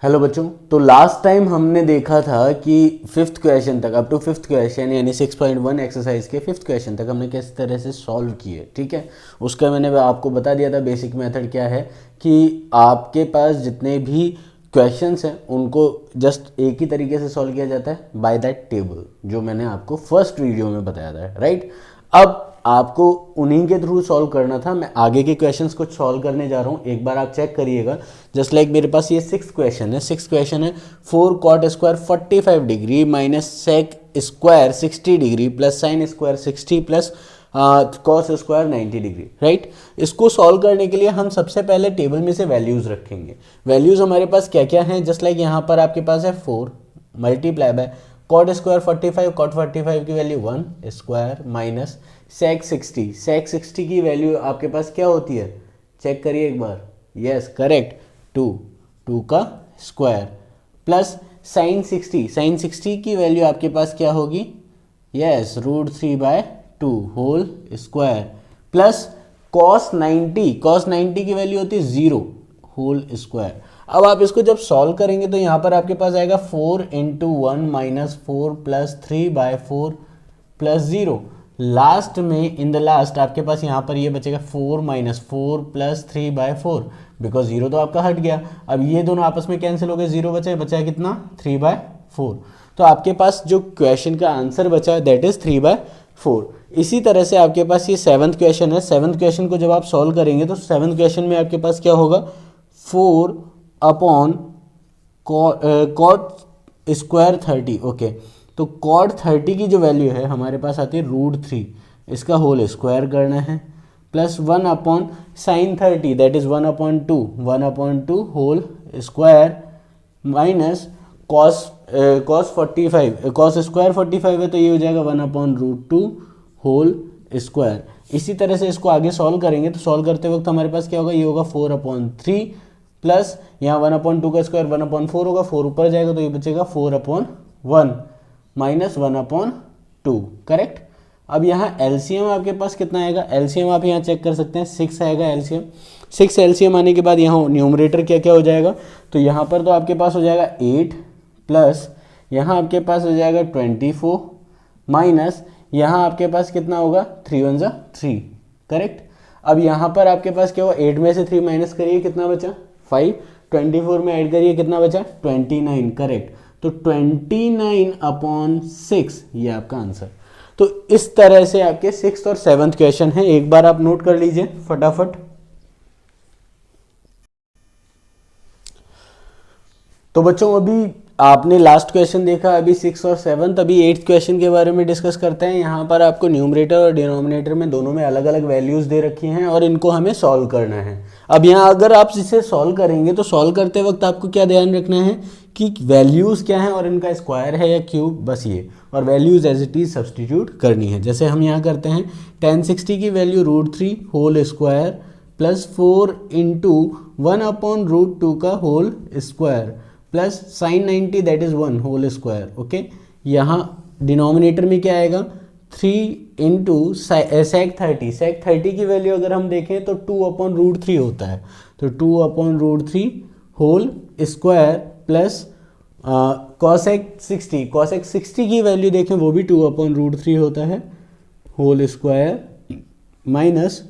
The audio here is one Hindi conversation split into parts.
हेलो बच्चों, तो लास्ट टाइम हमने देखा था कि फिफ्थ क्वेश्चन तक, अप टू फिफ्थ क्वेश्चन यानी 6.1 एक्सरसाइज के फिफ्थ क्वेश्चन तक हमने किस तरह से सॉल्व किए। ठीक है, उसका मैंने आपको बता दिया था बेसिक मेथड क्या है कि आपके पास जितने भी क्वेश्चंस हैं उनको जस्ट एक ही तरीके से सॉल्व किया जाता है, बाय दैट टेबल, जो मैंने आपको फर्स्ट वीडियो में बताया था। राइट, अब आपको उन्हीं के थ्रू सॉल्व करना था। मैं आगे के क्वेश्चंस को सॉल्व करने जा रहा हूँ, एक बार आप चेक करिएगा। जस्ट लाइक मेरे पास ये सिक्स क्वेश्चन है 4 cot square 45 degree minus sec square 60 degree plus sine square 60 plus cos square 90 degree. Right, इसको सॉल्व करने के लिए हम सबसे पहले टेबल में से वैल्यूज रखेंगे। वैल्यूज हमारे पास क्या क्या हैं, जस्ट लाइक यहाँ पर आपके पास है 4 multiply by cot square 45, cot 45 की वैल्यू 1 स्क्वायर माइनस सेक 60 की वैल्यू आपके पास क्या होती है, चेक करिए एक बार। यस करेक्ट, 2 का स्क्वायर प्लस साइन 60 की वैल्यू आपके पास क्या होगी, yes √3/2 whole square plus cos 90 की वैल्यू होती है 0 होल स्क्वायर। अब आप इसको जब सॉल्व करेंगे तो यहाँ पर आपके पास आएगा 4 × 1 माइनस 4 प्लस 3/4 प्लस 0। लास्ट में इन द लास्ट आपके पास यहाँ पर ये बचेगा 4 माइनस 4 प्लस 3/4, बिकॉज 0 तो आपका हट गया। अब ये दोनों आपस में कैंसिल हो गए, 0 बचा कितना 3/4। तो आपके पास जो क्वेश्चन का आंसर बचा दैट इज 3/4। इसी तरह से आपके पास ये सेवन्थ क्वेश्चन है। सेवन्थ क्वेश्चन को जब आप सॉल्व करेंगे तो सेवन्थ क्वेश्चन में आपके पास क्या होगा, 4 अपॉन कॉट स्क्वायर 30। ओके, तो कॉट 30 की जो वैल्यू है हमारे पास आती है √3, इसका होल स्क्वायर करना है, plus 1 upon sine 30 that is 1/2 whole square minus cos square 45 है तो ये हो जाएगा 1/√2 होल स्क्वायर। इसी तरह से इसको आगे सॉल्व करेंगे तो सॉल्व करते वक्त हमारे पास क्या होगा, ये होगा 4/3 प्लस यहाँ 1/2 का स्क्वायर 1/4 होगा, 4 ऊपर जाएगा तो ये बचेगा 4/1 माइनस 1/2। करेक्ट। अब यहाँ एलसीएम आपके पास कितना आएगा, एलसीएम आप यहाँ चेक कर सकते हैं 6 आएगा एलसीएम। 6 एलसीएम आने के बाद यहाँ न्यूमरेटर क्या क्या हो जाएगा, तो यहाँ पर तो आपके पास हो जाएगा 8 प्लस यहाँ आपके पास हो जाएगा 24 माइनस यहाँ आपके पास कितना होगा 3 × 1 = 3। करेक्ट। अब यहाँ पर आपके पास क्या होगा, 8 में से 3 माइनस करिए कितना बचा 5, 24 में ऐड करिए कितना बचा 29। करेक्ट, तो 29/6 ये आपका आंसर। तो इस तरह से आपके 6th और 7th क्वेश्चन है, एक बार आप नोट कर लीजिए फटाफट। तो बच्चों अभी आपने लास्ट क्वेश्चन देखा, अभी 6 और 7th, अभी 8th क्वेश्चन के बारे में डिस्कस करते हैं। यहाँ पर आपको न्यूमरेटर और डिनोमिनेटर में दोनों में अलग अलग वैल्यूज दे रखी हैं और इनको हमें सॉल्व करना है। अब यहाँ अगर आप इसे सॉल्व करेंगे तो सॉल्व करते वक्त आपको क्या ध्यान रखना है कि वैल्यूज़ क्या हैं और इनका स्क्वायर है या क्यूब, बस ये, और values as it is substitute करनी है। जैसे हम यहाँ करते हैं, tan 60 की वैल्यू √3 होल स्क्वायर प्लस 4 × 1/√2 का whole square plus sine 90 that is 1 whole square. Okay, यहाँ डिनोमिनेटर में क्या आएगा 3 × सेक 30 की वैल्यू अगर हम देखें तो 2/√3 होता है, तो 2/√3 होल स्क्वायर प्लस कॉसेक 60 की वैल्यू देखें वो भी 2/√3 होता है होल स्क्वायर माइनस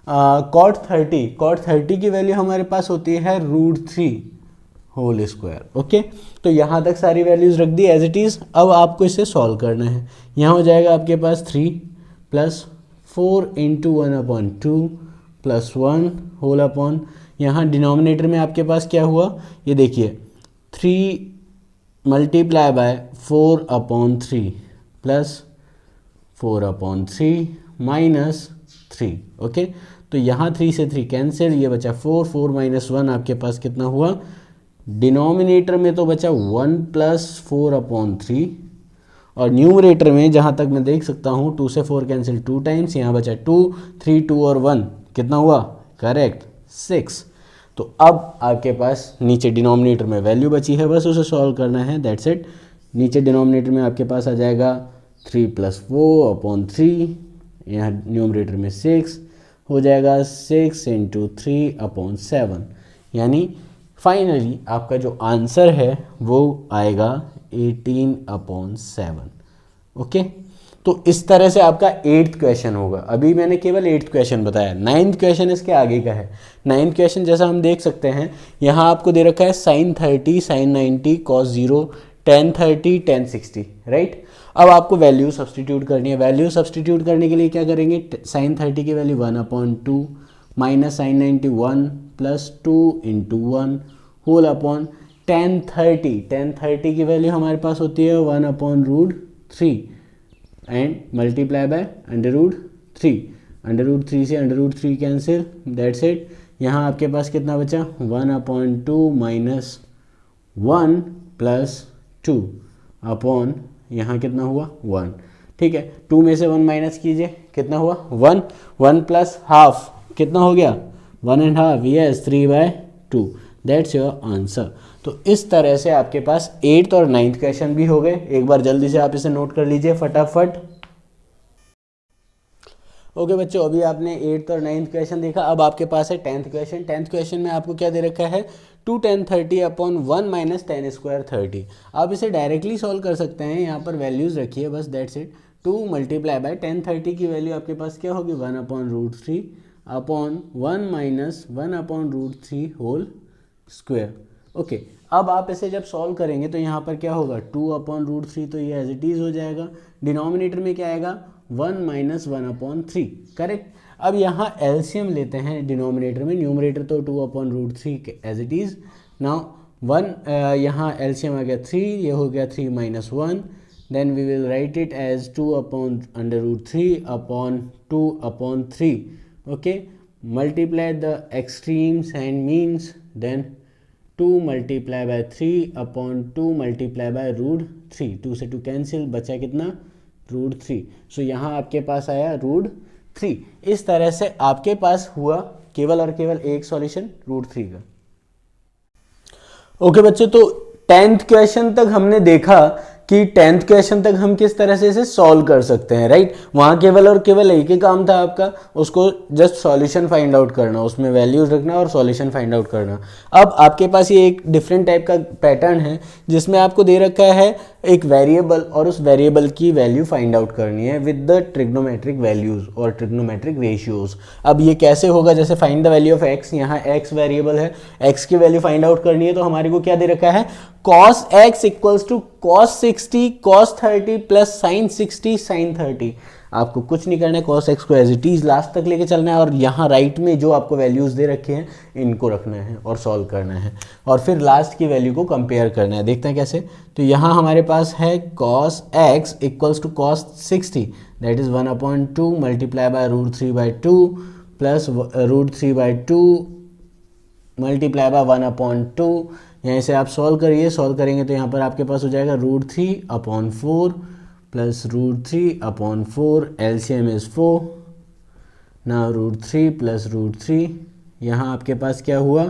कॉट 30 की वैल्यू हमारे पास होती है √3 होल स्क्वायर। ओके, तो यहाँ तक सारी वैल्यूज रख दी एज इट इज़। अब आपको इसे सॉल्व करना है। यहाँ हो जाएगा आपके पास 3 प्लस 4 × 1/2 प्लस 1 होल अपॉन, यहाँ डिनोमिनेटर में आपके पास क्या हुआ, ये देखिए 3 multiply by 4/3 plus 4/3 minus 3। Okay, तो यहाँ 3 से 3 कैंसिल, ये बचा 4 माइनस 1 आपके पास कितना हुआ, डिनोमिनेटर में तो बचा 1 प्लस 4/3 और न्यूमरेटर में जहाँ तक मैं देख सकता हूँ 2 से 4 कैंसिल 2 टाइम्स, यहाँ बचा 2, 3, 2 और 1 कितना हुआ, करेक्ट 6। तो अब आपके पास नीचे डिनोमिनेटर में वैल्यू बची है, बस उसे सॉल्व करना है, दैट्स इट। नीचे डिनोमिनेटर में आपके पास आ जाएगा 3 + 4/3, यहाँ न्यूमरेटर में 6 हो जाएगा 6 × 3/7, यानी फाइनली आपका जो आंसर है वो आएगा 18/7। ओके, तो इस तरह से आपका 8th क्वेश्चन होगा। अभी मैंने केवल 8th क्वेश्चन बताया, 9th क्वेश्चन इसके आगे का है। 9th क्वेश्चन जैसा हम देख सकते हैं, यहाँ आपको दे रखा है sin 30, sin 90, cos 0, tan 30, tan 60, right. अब आपको वैल्यू सब्सटीट्यूट करनी है। वैल्यू सब्सटीट्यूट करने के लिए क्या करेंगे, sin 30 की value 1/2 minus sin 90 1 plus 2 into 1 whole upon tan 30 की वैल्यू हमारे पास होती है 1/√3 एंड मल्टीप्लाई बाय √3। √3 से √3 कैंसिल, दैट्स इट। यहाँ आपके पास कितना बचा, 1/2 माइनस 1 प्लस 2 अपॉन यहाँ कितना हुआ 1। ठीक है, 2 में से 1 माइनस कीजिए, कितना हुआ 1। 1 प्लस हाफ कितना हो गया 1.5, यस 3/2, दैट्स योर आंसर। तो इस तरह से आपके पास 8th और 9th क्वेश्चन भी हो गए। एक बार जल्दी से आप इसे नोट कर लीजिए फटाफट। ओके बच्चों, अभी आपने 8th और 9th क्वेश्चन देखा। अब आपके पास है 10th क्वेश्चन। 10th क्वेश्चन में आपको क्या दे रखा है, 2 tan 30 upon 1 minus tan square 30। आप इसे डायरेक्टली सॉल्व कर सकते हैं, यहाँ पर वैल्यूज़ रखिए बस, that's it. 2 multiply by tan 30 की वैल्यू आपके पास क्या होगी 1/√3 upon 1 minus 1/√3 whole square. Okay, अब आप इसे जब सॉल्व करेंगे तो यहाँ पर क्या होगा 2/√3, तो ये एज इट इज़ हो जाएगा। डिनोमिनेटर में क्या आएगा 1 माइनस 1/3, करेक्ट। अब यहाँ एलसीएम लेते हैं डिनोमिनेटर में, न्यूमरेटर तो 2/√3 एज इट इज़। नाउ 1 यहाँ एलसीएम आ गया 3, ये हो गया 3 minus 1, then we will write it as 2/√3 upon 2/3। Okay, multiply the extremes and means, then 2 multiply by 3 upon 2 multiply by √3। 2 से 2 कैंसिल, बचा कितना √3। सो यहाँ आपके पास आया √3। इस तरह से आपके पास हुआ केवल और केवल एक सॉल्यूशन √3 का। ओके बच्चों, तो 10th क्वेश्चन तक हमने देखा कि 10th क्वेश्चन तक हम किस तरह से इसे सॉल्व कर सकते हैं, राइट। वहाँ केवल और केवल एक ही काम था आपका, उसको जस्ट सॉल्यूशन फाइंड आउट करना, उसमें वैल्यूज रखना और सॉल्यूशन फाइंड आउट करना। अब आपके पास ये एक डिफरेंट टाइप का पैटर्न है जिसमें आपको दे रखा है एक वेरिएबल और उस वेरिएबल की वैल्यू फाइंड आउट करनी है विद द ट्रिग्नोमेट्रिक वैल्यूज और ट्रिग्नोमेट्रिक रेशियोज। अब ये कैसे होगा, जैसे find the value of x, यहाँ एक्स वेरिएबल है, एक्स की वैल्यू फाइंड आउट करनी है, तो हमारे को क्या दे रखा है cos x equals to cos 60 cos 30 plus sin 60 sin 30। आपको कुछ नहीं करना है, cos x को एज इट इज लास्ट तक लेके चलना है और यहाँ राइट में जो आपको वैल्यूज दे रखे हैं इनको रखना है और सॉल्व करना है और फिर लास्ट की वैल्यू को कंपेयर करना है। देखते हैं कैसे। तो यहाँ हमारे पास है cos x equals to cos 60, that is 1/2 multiply by √3/2 plus √3/2 multiply by 1/2। यहाँ से आप सॉल्व करिए, सॉल्व करेंगे तो यहाँ पर आपके पास हो जाएगा √3/4 प्लस √3/4, एलसीएम इज 4। ना √3 प्लस √3, यहाँ आपके पास क्या हुआ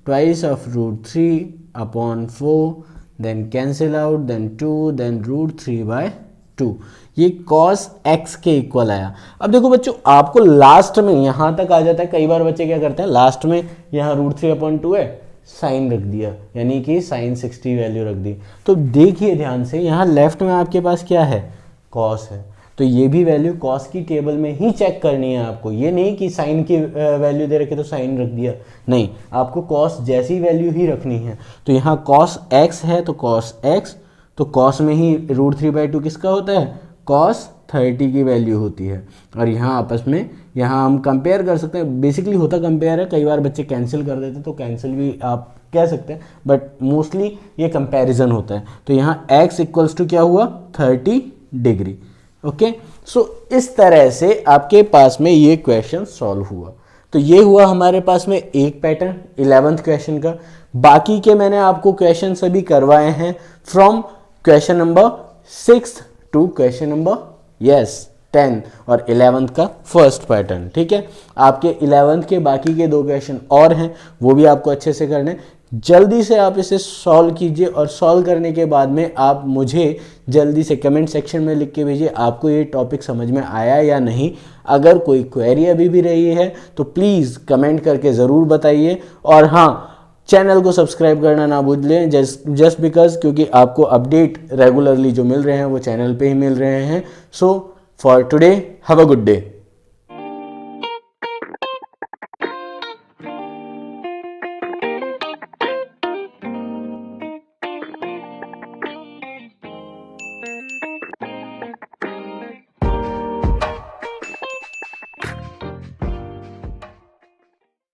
twice of √3/4, then cancel out, then 2, then √3/2। ये cos x के इक्वल आया। अब देखो बच्चों, आपको लास्ट में यहाँ तक आ जाता है, कई बार बच्चे क्या करते हैं लास्ट में यहाँ √3/2 है, साइन रख दिया, यानी कि sin 60 वैल्यू रख दी। तो देखिए ध्यान से, यहाँ लेफ्ट में आपके पास क्या है cos है, तो ये भी वैल्यू cos की टेबल में ही चेक करनी है आपको। ये नहीं कि sin की वैल्यू दे रखे तो sin रख दिया, नहीं, आपको cos जैसी वैल्यू ही रखनी है। तो यहाँ cos x है तो cos x, तो cos में ही √3/2 किसका होता है cos 30 की वैल्यू होती है। और यहाँ आपस में यहाँ हम कंपेयर कर सकते हैं, बेसिकली होता कंपेयर है, कई बार बच्चे कैंसिल कर देते तो कैंसिल भी आप कह सकते हैं, बट मोस्टली ये कंपैरिजन होता है। तो यहाँ x इक्वल्स टू क्या हुआ 30 डिग्री। ओके, सो इस तरह से आपके पास में ये क्वेश्चन सॉल्व हुआ। तो ये हुआ हमारे पास में एक पैटर्न 11th क्वेश्चन का। बाकी के मैंने आपको क्वेश्चन सभी करवाए हैं from question number 6 to question number 10 और 11th का फर्स्ट पैटर्न। ठीक है, आपके 11th के बाकी के 2 क्वेश्चन और हैं, वो भी आपको अच्छे से करने। जल्दी से आप इसे सॉल्व कीजिए और सॉल्व करने के बाद में आप मुझे जल्दी से कमेंट सेक्शन में लिख के भेजिए आपको ये टॉपिक समझ में आया या नहीं। अगर कोई क्वेरी अभी भी रही है तो प्लीज़ कमेंट करके ज़रूर बताइए। और हाँ, चैनल को सब्सक्राइब करना ना भूलें, जस्ट बिकॉज क्योंकि आपको अपडेट रेगुलरली जो मिल रहे हैं वो चैनल पे ही मिल रहे हैं। So for today have a good day.